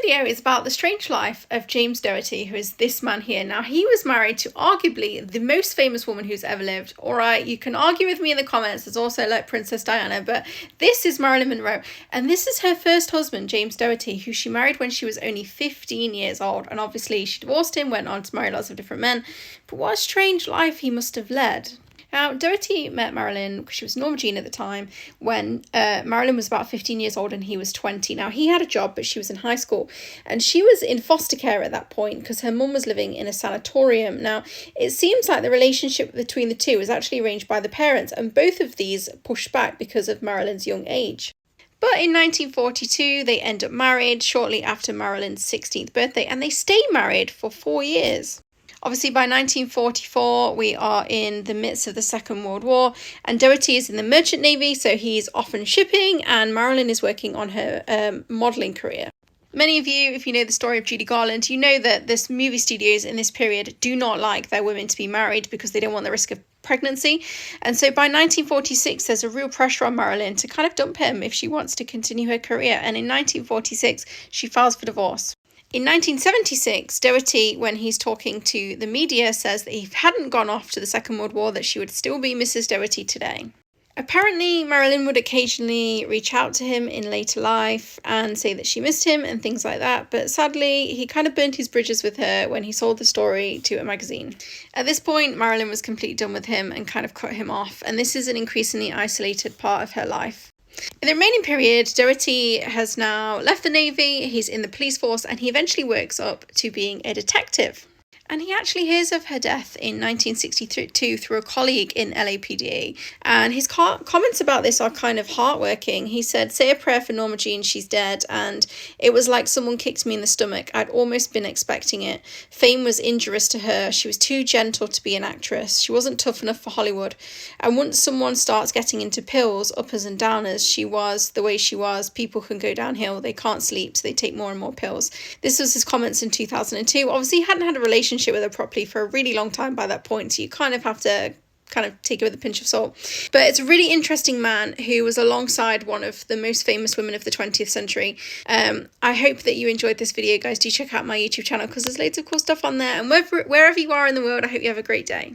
video is about the strange life of James Doherty, who is this man here. Now, he was married to arguably the most famous woman who's ever lived. All right, you can argue with me in the comments. There's also like Princess Diana, but this is Marilyn Monroe. And this is her first husband, James Doherty, who she married when she was only 15 years old. And obviously she divorced him, went on to marry lots of different men. But what a strange life he must have led. Now, Doherty met Marilyn, because she was Norma Jean at the time, when Marilyn was about 15 years old and he was 20. Now, he had a job, but she was in high school. And she was in foster care at that point because her mum was living in a sanatorium. Now, it seems like the relationship between the two was actually arranged by the parents, and both of these pushed back because of Marilyn's young age. But in 1942, they end up married shortly after Marilyn's 16th birthday, and they stay married for 4 years. Obviously, by 1944, we are in the midst of the Second World War, and Doherty is in the Merchant Navy, so he's often shipping, and Marilyn is working on her modelling career. Many of you, if you know the story of Judy Garland, you know that this movie studios in this period do not like their women to be married because they don't want the risk of pregnancy. And so by 1946, there's a real pressure on Marilyn to kind of dump him if she wants to continue her career. And in 1946, she files for divorce. In 1976, Doherty, when he's talking to the media, says that he hadn't gone off to the Second World War, that she would still be Mrs. Doherty today. Apparently, Marilyn would occasionally reach out to him in later life and say that she missed him and things like that, but sadly, he kind of burnt his bridges with her when he sold the story to a magazine. At this point, Marilyn was completely done with him and kind of cut him off, and this is an increasingly isolated part of her life. In the remaining period, Doherty has now left the Navy, he's in the police force, and he eventually works up to being a detective. And he actually hears of her death in 1962 through a colleague in LAPD. And his comments about this are kind of heartworking. He said, "Say a prayer for Norma Jean, she's dead. And it was like someone kicked me in the stomach. I'd almost been expecting it. Fame was injurious to her. She was too gentle to be an actress. She wasn't tough enough for Hollywood. And once someone starts getting into pills, uppers and downers, she was the way she was. People can go downhill. They can't sleep, so they take more and more pills." This was his comments in 2002. Obviously, he hadn't had a relationship with her properly for a really long time by that point, so you kind of have to kind of take it with a pinch of salt. But it's a really interesting man who was alongside one of the most famous women of the 20th century. I hope that you enjoyed this video, guys. Do check out my YouTube channel because there's loads of cool stuff on there, and wherever you are in the world, I hope you have a great day.